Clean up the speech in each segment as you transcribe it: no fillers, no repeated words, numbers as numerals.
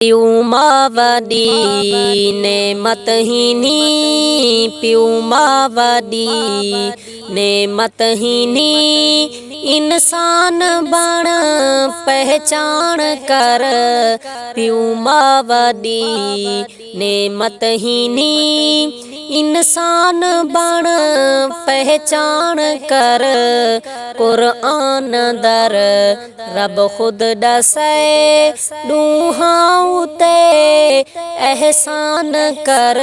प्यू मावदी नेमतहीनी प्यू मावदी नेमतहीनी इंसान बण पहचान कर प्यू मावदी नेमतहीनी इंसान बण पहचान कर कुरान दर रब खुद दसे दूहां ते एहसान कर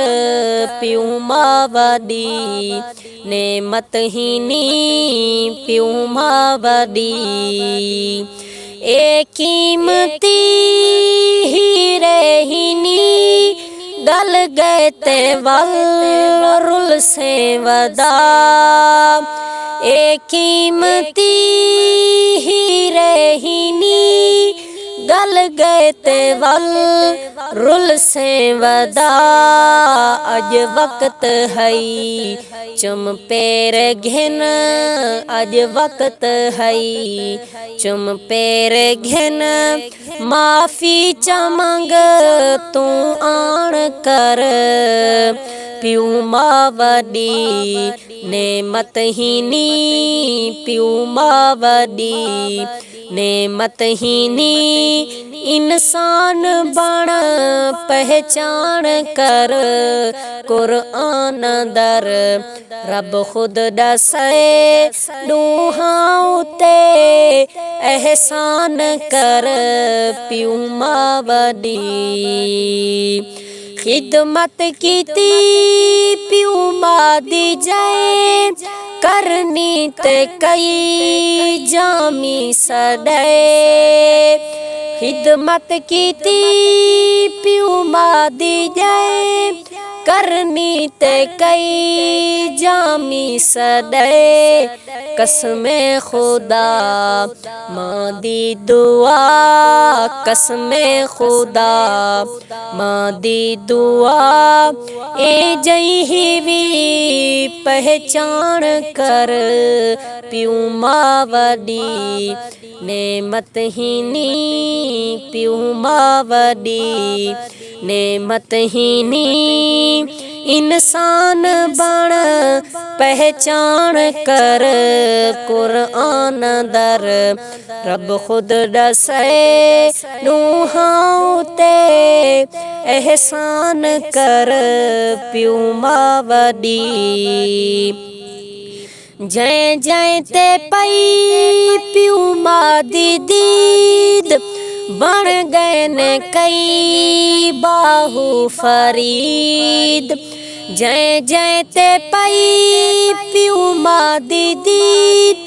प्यू मावदी नेमतहीनी प्यू मावदी ए कीमती हीरे हीनी गल गए ते वल रुल से वदा ए कीमती हीरे हीनी गल गए ते वल रुल से वदा अज वक्त है चुम पैर घिन अज वक्त है चुम पैर घिन माफी चमंग तू आण कर प्यू मावदी नेमतहीनी प्यू मावदी नेमतहीनी इंसान बण पहचान कर कुरान दर रब खुद दसे दूहां ते एहसान कर प्यू मावदी खिदमत कीती प्यू मादी जाए करनी ते कई जामी सदे खिदमत कीती प्यू मादी जाए करनी ते कई जामी सदे कसमे खुदा मादी दुआ कसमे खुदा मादी दुआ ए जही भी पहचान कर प्यू मावदी नेमतहीनी प्यू मावदी नेमतहीनी इंसान बण पहचान कर कुरान दर रब खुद दसे दूहां ते एहसान कर प्यू मावदी जय जय ते पई प्यू मादी दीद बन गए ने कई बाहू फरीद जय जय ते पई प्यू मादी दीद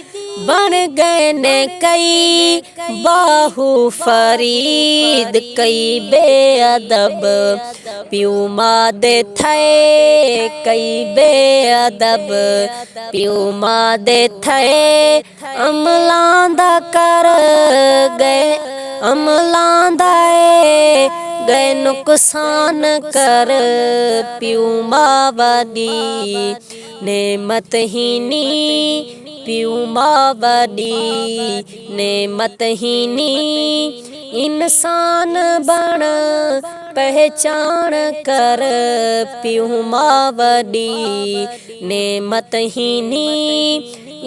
बन गए ने कई बाहू फरीद कई बेअदब प्यू मादे थे कई बेअदब प्यू मादे थे अमलांदा कर गए अमलांदा गए नुकसान कर प्यू मावदी नेमतहीनी प्यू मावदी नेमतहीनी इंसान बण पहचान कर प्यू मावदी नेमतहीनी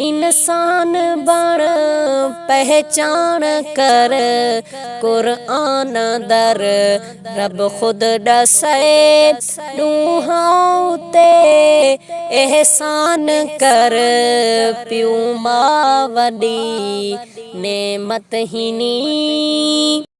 इंसान बण पहचान कर कुरान दर रब खुद दसे दूहां ते एहसान कर प्यू मावदी नेमतहीनी।